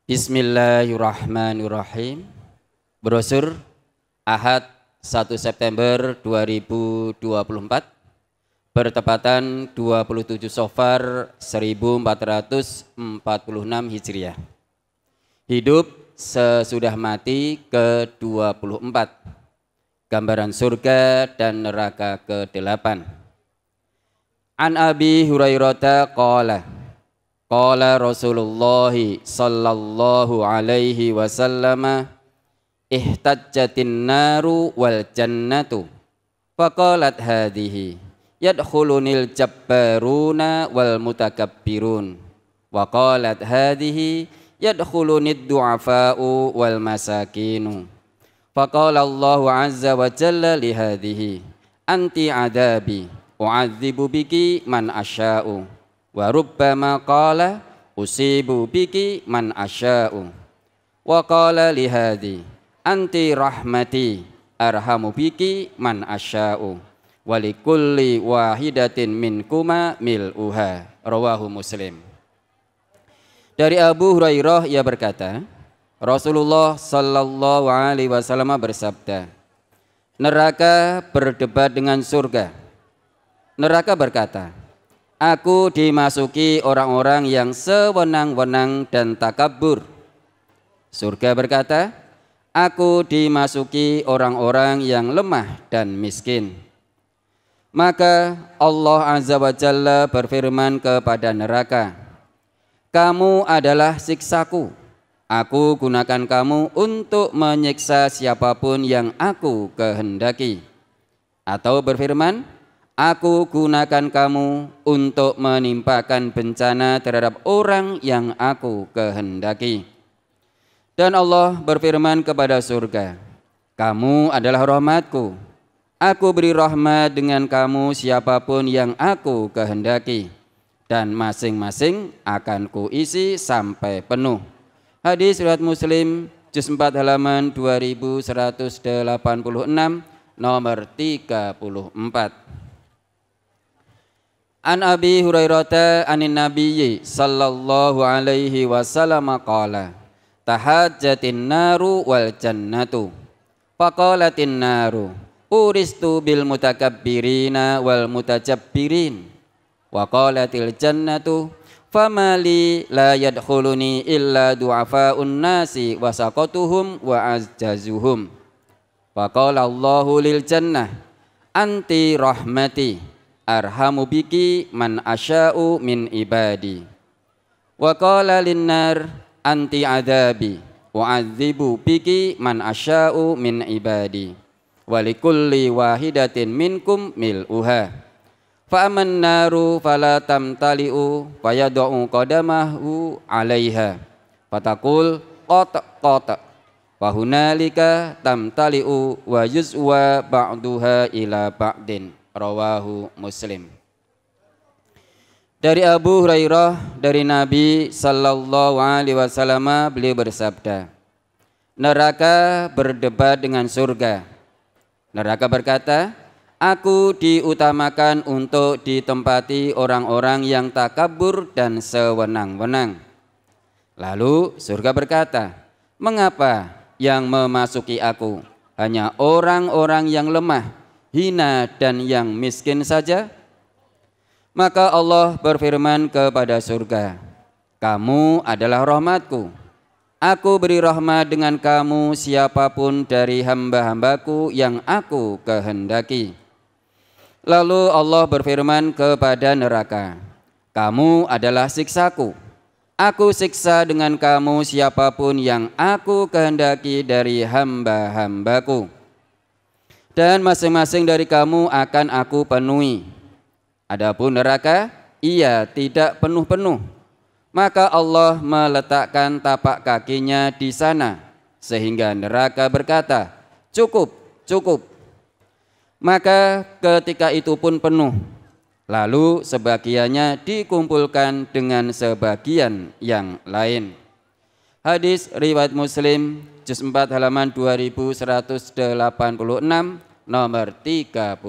Bismillahirrahmanirrahim. Brosur Ahad 1 September 2024 bertepatan 27 Safar 1446 Hijriah. Hidup sesudah mati ke-24. Gambaran surga dan neraka ke-8. An Abi Hurairah qala Rasulullah sallallahu alaihi wasallam ihtajjatin naru wal jannatu faqalat hadhihi yadkhulunil jabbaruna wal mutakabbirun wa qalat hadhihi yadkhulunid du'afa'u wal masakinu faqala Allahu azza wa jalla li hadhihi anti adabi u'adzibu biki man asya'u wa rubbama qala usibu biki man asya'u wa qala li hadhi anti rahmati arhamu biki man asya'u wa likulli wahidatin minkuma mil'uha. Rawahu Muslim. Dari Abu Hurairah ia berkata, Rasulullah sallallahu alaihi wasallam bersabda, neraka berdebat dengan surga. Neraka berkata, aku dimasuki orang-orang yang sewenang-wenang dan takabur. Surga berkata, aku dimasuki orang-orang yang lemah dan miskin. Maka Allah Azza wa Jalla berfirman kepada neraka, kamu adalah siksaku. Aku gunakan kamu untuk menyiksa siapapun yang aku kehendaki. Atau berfirman, aku gunakan kamu untuk menimpakan bencana terhadap orang yang aku kehendaki. Dan Allah berfirman kepada surga, kamu adalah rahmatku. Aku beri rahmat dengan kamu siapapun yang aku kehendaki. Dan masing-masing akan kuisi sampai penuh. Hadis riwayat Muslim, juz 4 halaman 2186, nomor 34. An Abi Hurairah anin Nabiyyi sallallahu alaihi wasallam qala tahajjatin naru wal jannatu faqalatin naru uristu bil mutakabbirina wal mutajabbirin wa qalatil jannatu famali la yadkhuluni illa du'afaun nasi wa saqatuhum wa azjazuhum wa qala Allahu lil jannah anti rahmati arhamu biki man asya'u min ibadi wa qala linnar anti adabi u'adzibu biki man asya'u min ibadi wa likulli wahidatin minkum mil'uha fa aman naru fala tamtali'u fayad'u qadamahu 'alaiha fataqul qat wa hunalika tamtali'u wa yuzwa ba'duha ila ba'din. Rawahu Muslim. Dari Abu Hurairah dari Nabi sallallahu alaihi wasallam beliau bersabda, neraka berdebat dengan surga. Neraka berkata, aku diutamakan untuk ditempati orang-orang yang takabur dan sewenang-wenang. Lalu surga berkata, mengapa yang memasuki aku hanya orang-orang yang lemah, hina dan yang miskin saja? Maka Allah berfirman kepada surga, kamu adalah rahmatku. Aku beri rahmat dengan kamu siapapun dari hamba-hambaku yang aku kehendaki. Lalu Allah berfirman kepada neraka, kamu adalah siksaku. Aku siksa dengan kamu siapapun yang aku kehendaki dari hamba-hambaku. Dan masing-masing dari kamu akan aku penuhi. Adapun neraka, ia tidak penuh-penuh. Maka Allah meletakkan tapak kakinya di sana, sehingga neraka berkata, cukup, cukup. Maka ketika itu pun penuh. Lalu sebagiannya dikumpulkan dengan sebagian yang lain. Hadis riwayat Muslim, juz 4 halaman 2186, nomor 35.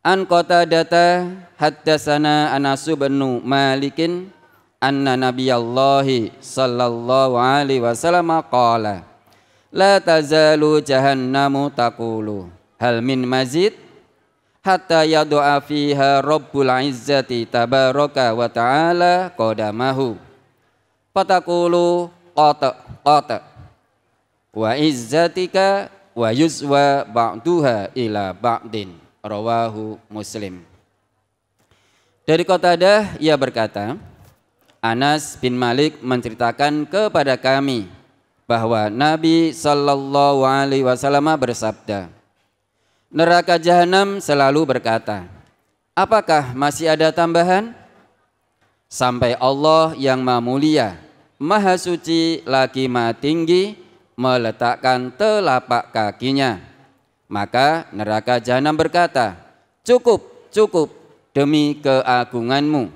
An Qatadah haddatsana Anas bin Malikin anna nabiyallahi sallallahu alaihi wasallam qala la tazalu jahannamu taqulu hal min mazid hatta yadu'a fiha rabbul izzati tabaraka wa ta'ala qadamahu fataqulu qata wa izzatika wa yuzwa ba'duha ila ba'din. Rawahu Muslim. Dari Qatadah ia berkata, Anas bin Malik menceritakan kepada kami bahwa Nabi sallallahu alaihi wasallam bersabda, neraka jahanam selalu berkata, apakah masih ada tambahan? Sampai Allah yang Maha Mulia, Maha Suci lagi Maha Tinggi meletakkan telapak kakinya. Maka neraka jahanam berkata, cukup, cukup demi keagunganmu.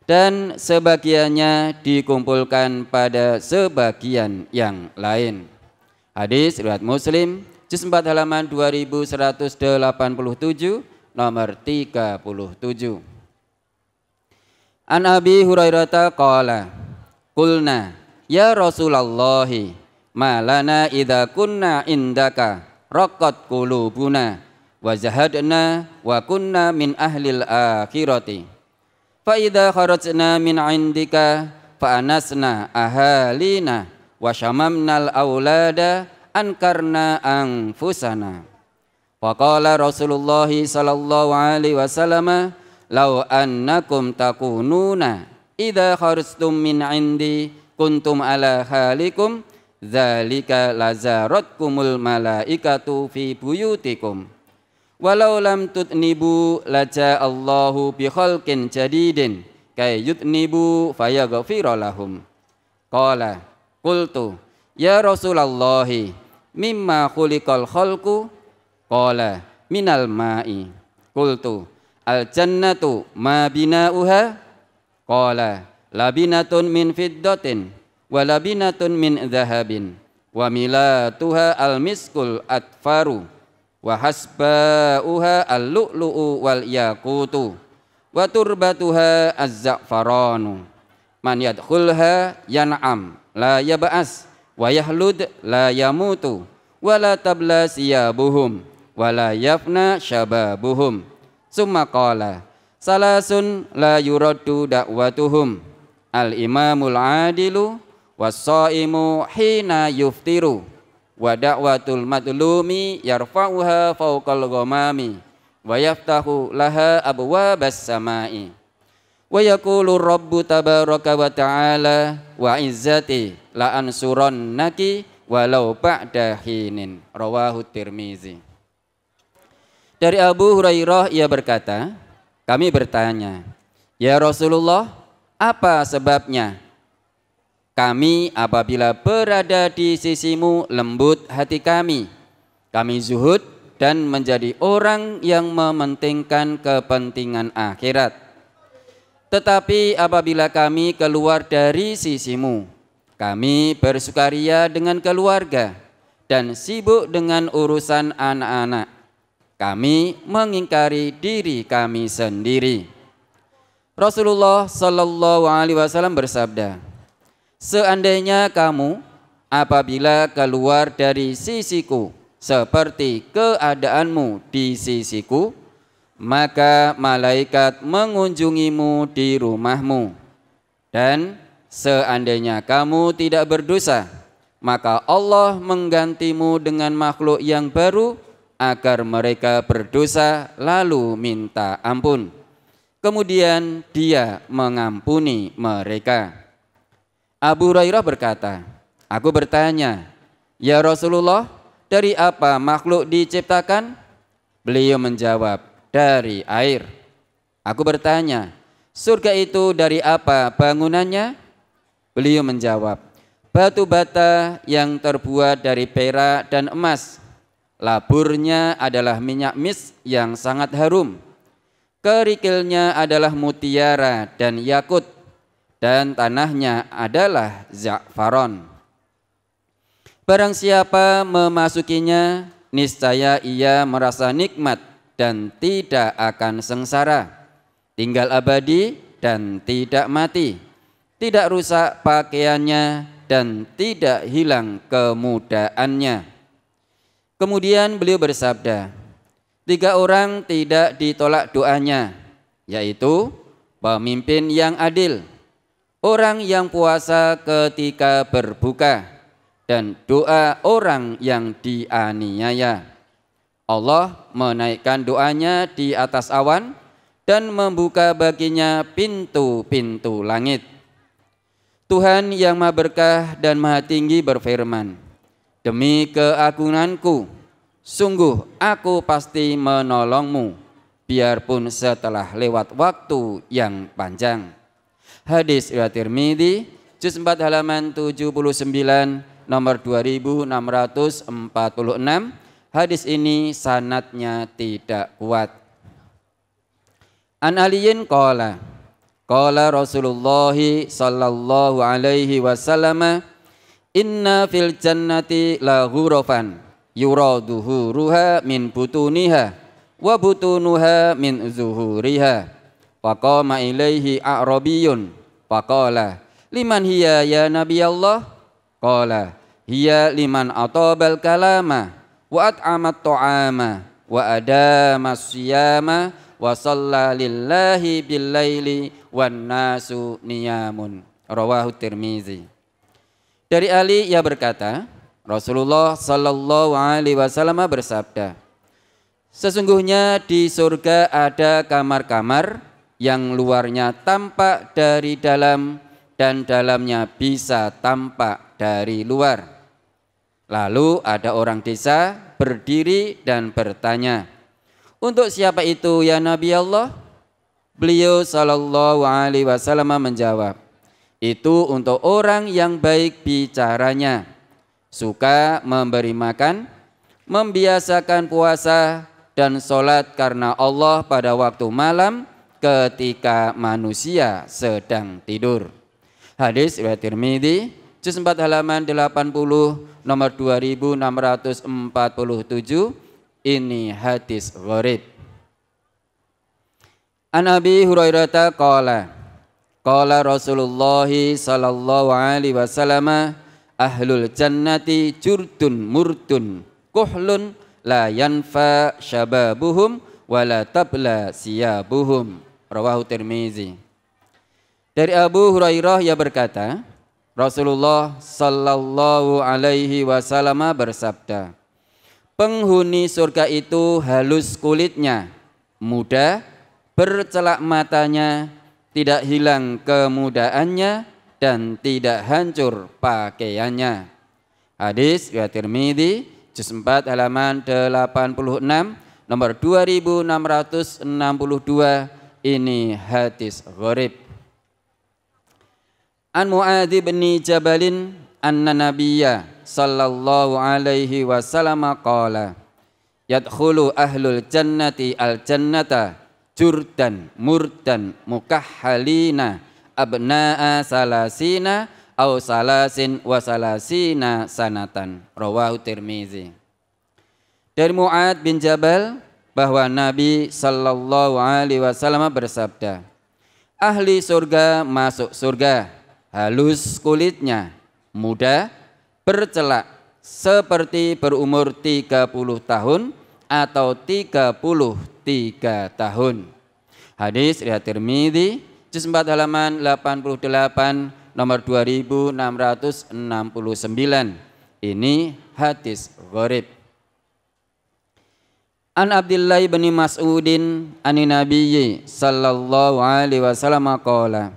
Dan sebagiannya dikumpulkan pada sebagian yang lain. Hadis riwayat Muslim, juz 4 halaman 2187, nomor 37. An Abi Hurairah qala, qulna ya Rasulullah, ma lana idza kunna indaka raqqat qulubuna wa zahadna wa kunna min ahlil akhirati. Fa idza kharajna min indika fa anasna ahalina wa syamamnal aulada ankarna anfusana. Wa qala Rasulullah sallallahu alaihi wasallam law annakum takununa idza kharajtum min indi kuntum ala halikum dzalika lazaratkumul malaikatu fi buyutikum. Walau lam tutnibu laja Allahu bi khalqin jadidin kay yutnibu fayaghfira lahum. Qala qultu ya Rasulullah mimma khuliqal khalqu? Qala minal ma'i. Qultu al jannatu ma binauha? Qala labinatun min fiddatin wa labinatun min dhahabin wa milatuha al miskul atfaru wa hasba'uha al-lu'lu'u wal yaqutu wa turbatuha az-za'faranu man yadkhulha yan'am la yab'as wa yahlud la yamutu wa la tabla siyabuhum wa la yafna syababuhum. Summa qala salasun la yuraddu da'watuhum al-imamul adilu was-shaimu hina yuftiru wa da'watul madlumi yarfa'uha fawqal ghamami wa yaftahu laha abwabas samai wa yaqulu rabbu tabaraka wa ta'ala wa izzati la ansurannaki walau ba'da hinin. Rawahu Tirmizi. Dari Abu Hurairah ia berkata, kami bertanya, ya Rasulullah, apa sebabnya kami apabila berada di sisimu lembut hati kami zuhud dan menjadi orang yang mementingkan kepentingan akhirat. Tetapi apabila kami keluar dari sisimu, kami bersukaria dengan keluarga dan sibuk dengan urusan anak-anak. Kami mengingkari diri kami sendiri. Rasulullah sallallahu alaihi wasallam bersabda, seandainya kamu apabila keluar dari sisiku seperti keadaanmu di sisiku, maka malaikat mengunjungimu di rumahmu. Dan seandainya kamu tidak berdosa, maka Allah menggantimu dengan makhluk yang baru agar mereka berdosa lalu minta ampun. Kemudian Dia mengampuni mereka. Abu Hurairah berkata, aku bertanya, ya Rasulullah, dari apa makhluk diciptakan? Beliau menjawab, dari air. Aku bertanya, surga itu dari apa bangunannya? Beliau menjawab, batu bata yang terbuat dari perak dan emas. Laburnya adalah minyak mis yang sangat harum. Kerikilnya adalah mutiara dan yakut. Dan tanahnya adalah za'faron. Barang siapa memasukinya, niscaya ia merasa nikmat dan tidak akan sengsara, tinggal abadi dan tidak mati. tidak rusak pakaiannya, dan tidak hilang kemudaannya. Kemudian beliau bersabda, 3 orang tidak ditolak doanya, yaitu pemimpin yang adil, orang yang puasa ketika berbuka, dan doa orang yang dianiaya. Allah menaikkan doanya di atas awan dan membuka baginya pintu-pintu langit. Tuhan yang Maha Berkah dan Maha Tinggi berfirman, demi keagunganku, sungguh aku pasti menolongmu, biarpun setelah lewat waktu yang panjang. Hadis riwayat Tirmidzi, juz 4 halaman 79, nomor 2646. Hadis ini sanadnya tidak kuat. An Aliyin qala, qala Rasulullah sallallahu alaihi wasallam, inna fil jannati la ghurafan yura dhuhuruha min butuniha wa butunuha min zuhuriha. Faqama ilaihi a'rabiyun faqala, liman hiya ya Nabi Allah? Qala, hiya liman atabal kalama wa at'amat ta'ama wa adama siyama wa shalla lillahi bil laili wan nasu niyamun. Rawahu Tirmizi. Dari Ali ia berkata, Rasulullah sallallahu alaihi wasallam bersabda, sesungguhnya di surga ada kamar-kamar yang luarnya tampak dari dalam dan dalamnya bisa tampak dari luar. Lalu ada orang desa berdiri dan bertanya, untuk siapa itu ya Nabi Allah? Beliau sallallahu alaihi wasallam menjawab, itu untuk orang yang baik bicaranya, suka memberi makan, membiasakan puasa dan sholat karena Allah pada waktu malam ketika manusia sedang tidur. Hadis riwayat Tirmidzi, juz 4 halaman 80, nomor 2647. Ini hadis gharib. An Abi Hurairah qala, qala Rasulullah sallallahu alaihi wasallam, ahlul jannati jurdun murdun kuhlun la yanfa syababuhum wa la tabla siyabuhum. Rawahu Tirmizi. Dari Abu Hurairah ia berkata, Rasulullah sallallahu alaihi wasallam bersabda, penghuni surga itu halus kulitnya, muda, bercelak matanya, tidak hilang kemudaannya, dan tidak hancur pakaiannya. Hadis riwayat Tirmidzi, juz 4 halaman 86, nomor 2662. Ini hadis gharib. An Mu'adz bin Jabalin anna Nabiyya sallallahu alaihi wasallam qala, yadkhulu ahlul jannati al jannata jurdan murdan mukahhalina abna'a salasina au salasin wa salasina sanatan. Rawahu Tirmizi. Dari Mu'adz bin Jabal bahwa Nabi sallallahu alaihi wasallam bersabda, ahli surga masuk surga halus kulitnya, muda, bercelak, seperti berumur 30 tahun atau 33 tahun. Hadis riwayat Tirmidzi, juz 4 halaman 88, nomor 2669. Ini hadis gharib. An Abdullah bin Mas'udin anin Nabiyyi sallallahu alaihi wasallam qala,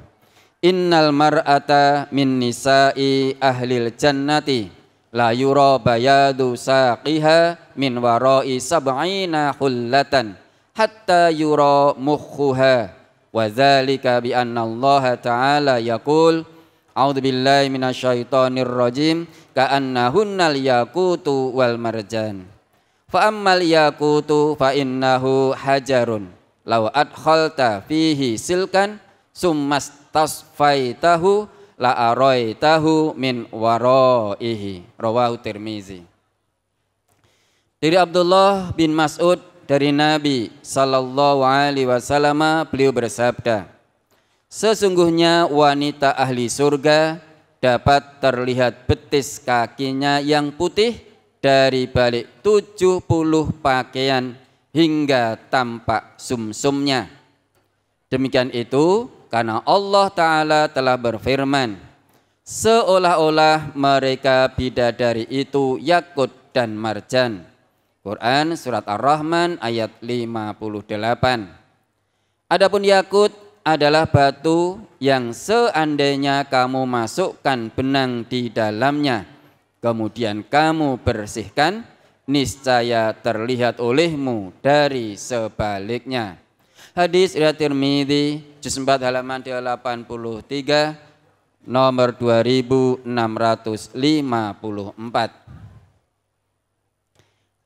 innal mar'ata min nisa'i ahlil jannati la yura bayadu saqiha min wara'i sab'ina hullatan hatta yura mukhuha wa dzalika bi anna Allah ta'ala yaqul a'udzu billahi minasyaitonir rajim ka'annahunnal yaqutu wal marjan fa ammal yaqutu fa innahu hajarun law adkhalta fihi silkan summas tasfaitahu la araitahu min waraihi. Rawahu Tirmizi. Dari Abdullah bin Mas'ud dari Nabi sallallahu alaihi wasallam beliau bersabda, Sesungguhnya wanita ahli surga dapat terlihat betis kakinya yang putih dari balik 70 pakaian hingga tampak sumsumnya. Demikian itu karena Allah Ta'ala telah berfirman, seolah-olah mereka bidadari itu yakut dan marjan. Quran surat Ar-Rahman ayat 58. Adapun yakut adalah batu yang seandainya kamu masukkan benang di dalamnya, kemudian kamu bersihkan, niscaya terlihat olehmu dari sebaliknya. Hadis riwayat Tirmidzi juz 4 halaman 83 nomor 2654.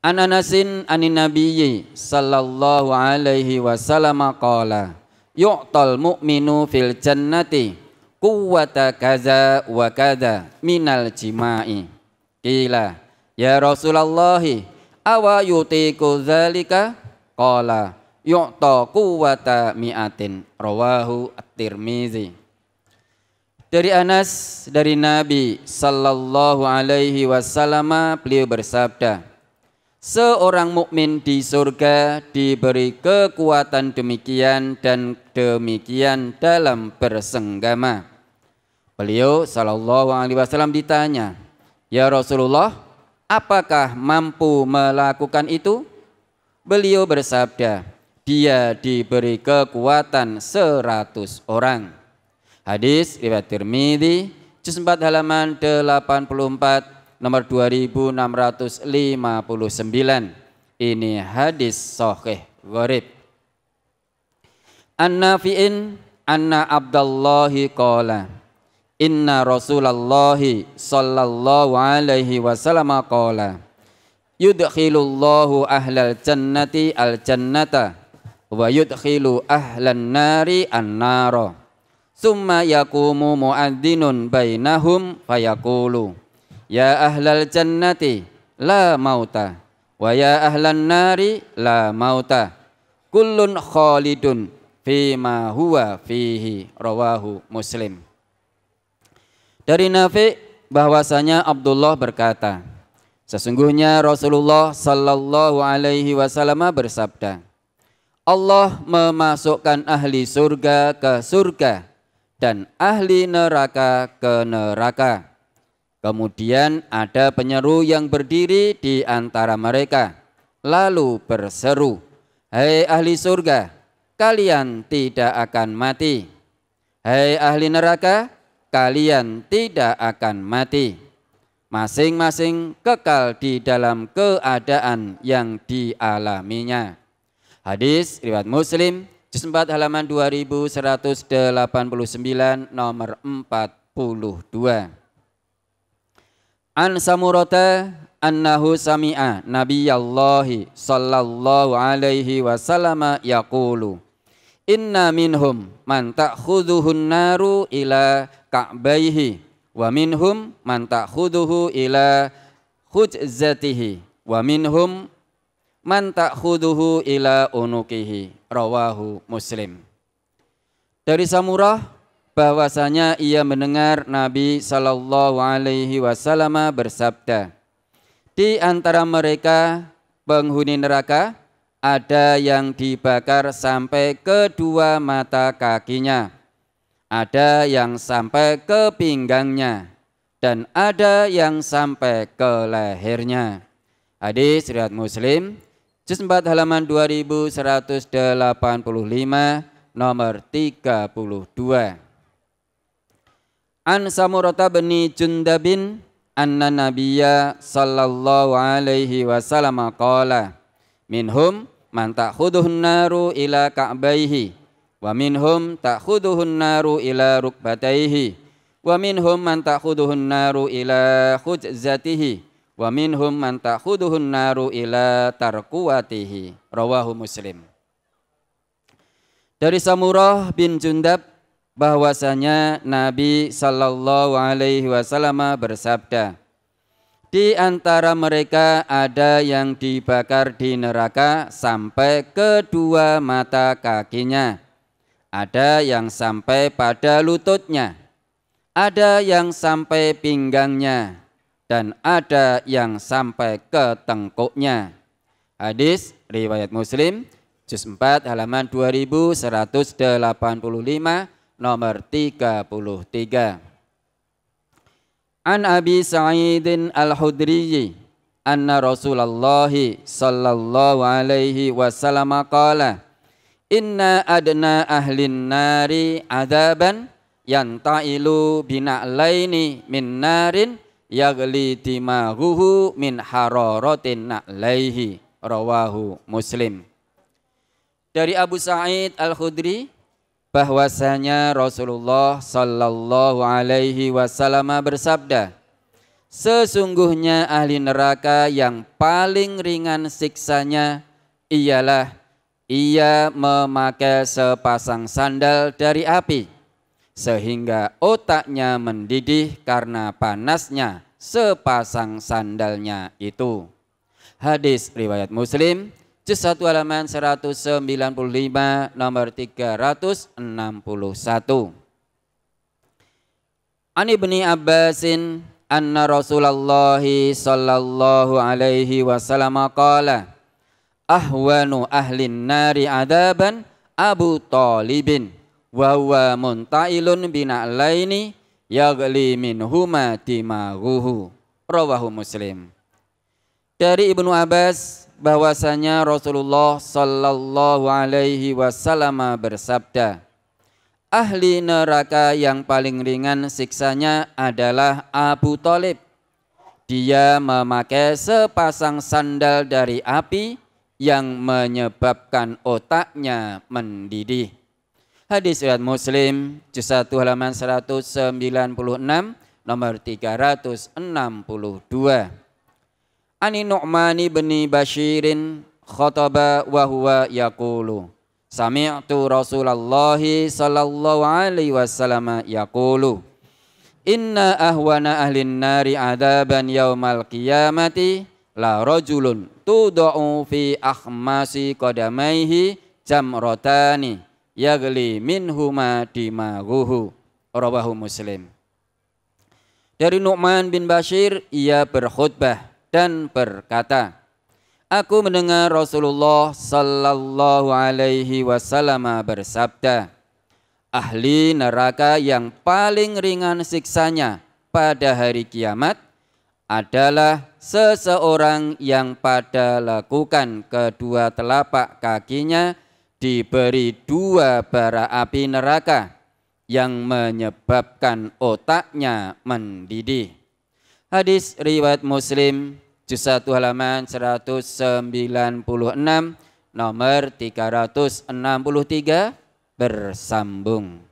An Anasin anin Nabiyyi sallallahu alaihi wasallam qala yu'tal mu'minu fil jannati quwwata kaza wa kaza minal jima'i. Qila ya Rasulullah awa yutiku dzalika? Qala yu'ta quwwata mi'atin. Rawahu At-Tirmidzi. Dari Anas dari Nabi sallallahu alaihi wasallam beliau bersabda, seorang mukmin di surga diberi kekuatan demikian dan demikian dalam bersenggama. Beliau sallallahu alaihi wasallam ditanya, ya Rasulullah, apakah mampu melakukan itu? Beliau bersabda, dia diberi kekuatan 100 orang. Hadis riwayat Tirmidzi juz 4 halaman 84 nomor 2659. Ini hadis sahih gharib. An-Nafi'in anna Abdallahi qala inna Rasulallahi sallallahu alaihi wasallam qala yudkhilullahu ahlal jannati al-jannata wa yudkhilu ahlan nari an-nara. Summa yaqumu mu'adzinun bainahum fayaqulu ya ahlal jannati la mauta wa ya ahlan nari la mauta kullun khalidun fima huwa fihi. Rawahu Muslim. Dari Nafi bahwasanya Abdullah berkata, sesungguhnya Rasulullah sallallahu alaihi wasallam bersabda, Allah memasukkan ahli surga ke surga dan ahli neraka ke neraka. Kemudian ada penyeru yang berdiri di antara mereka, lalu berseru, hai ahli surga, kalian tidak akan mati. Hai ahli neraka, kalian tidak akan mati. Masing-masing kekal di dalam keadaan yang dialaminya. Hadis riwayat Muslim juz 4 halaman 2189 nomor 42. An Samurata annahu sami'a Nabiyallahi sallallahu alaihi wasallam yaqulu inna minhum man ta'khudhuhun naru ila ka'baihi wa minhum man ta'khudhuhu ila khujzatihi wa minhum man ta'khudhuhu ila unukihi. Rawahu Muslim. Dari Samurah bahwasanya ia mendengar Nabi sallallahu alaihi wasallam bersabda, di antara mereka penghuni neraka ada yang dibakar sampai kedua mata kakinya, ada yang sampai ke pinggangnya, dan ada yang sampai ke lehernya. Hadis riwayat Muslim juz 4 halaman 2185 nomor 32. An Samurata bin Jundabin anna Nabiyya sallallahu alaihi wasallam qala minhum man ta'khudhuhun naru ila ka'baihi wa minhum ta'khudhuhun naru ila rukbataihi wa minhum man ta'khudhuhun naru ila khujzatihi wa minhum man ta'khudhuhun naru ila tarkuwatihi. Rawahu Muslim. Dari Samurah bin Jundab bahwasanya Nabi sallallahu alaihi wasallam bersabda, di antara mereka ada yang dibakar di neraka sampai kedua mata kakinya, ada yang sampai pada lututnya, ada yang sampai pinggangnya, dan ada yang sampai ke tengkuknya. Hadis riwayat Muslim, juz 4 halaman 2185 nomor 33. An Abi Sa'idin Al-Khudri anna Rasulullah sallallahu alaihi wasallam qala inna adna ahlin nari adaban yantailu bina'laini min narin yagli dimaghuhu min hararatin na'laihi, rawahu Muslim. Dari Abu Sa'id Al-Khudri bahwasanya Rasulullah sallallahu alaihi wasallam bersabda, sesungguhnya ahli neraka yang paling ringan siksanya ialah ia memakai sepasang sandal dari api sehingga otaknya mendidih karena panasnya sepasang sandalnya itu. Hadis riwayat Muslim, juz 1 halaman 195 nomor 361. An Ibni Abbasin anna Rasulullah sallallahu alaihi wasallam qala ahwanu ahlin nari adaban Abu Talibin wa huwa muntailun bina'laini yagli minhuma dimaghuhu, rawahu Muslim. Dari Ibnu Abbas bahwasanya Rasulullah sallallahu alaihi wasallam bersabda, ahli neraka yang paling ringan siksanya adalah Abu Talib. Dia memakai sepasang sandal dari api yang menyebabkan otaknya mendidih. Hadis riwayat Muslim, juz 1 halaman 196 nomor 362. Ani Nu'man bin Bashirin khataba wa huwa yaqulu sami'tu Rasulullah sallallahu alaihi wasallam yaqulu inna ahwana ahlin nari adaban yaumal qiyamati la rajulun tud'u fi akhmasi qadamaihi jamratani yagli minhuma dimaghuhu, rawahu Muslim. Dari Nu'man bin Bashir, ia berkhutbah dan berkata, aku mendengar Rasulullah sallallahu alaihi wasallam bersabda, ahli neraka yang paling ringan siksanya pada hari kiamat adalah seseorang yang pada lakukan kedua telapak kakinya diberi dua bara api neraka yang menyebabkan otaknya mendidih. Hadis riwayat Muslim, juz 1 halaman 196 nomor 363 bersambung.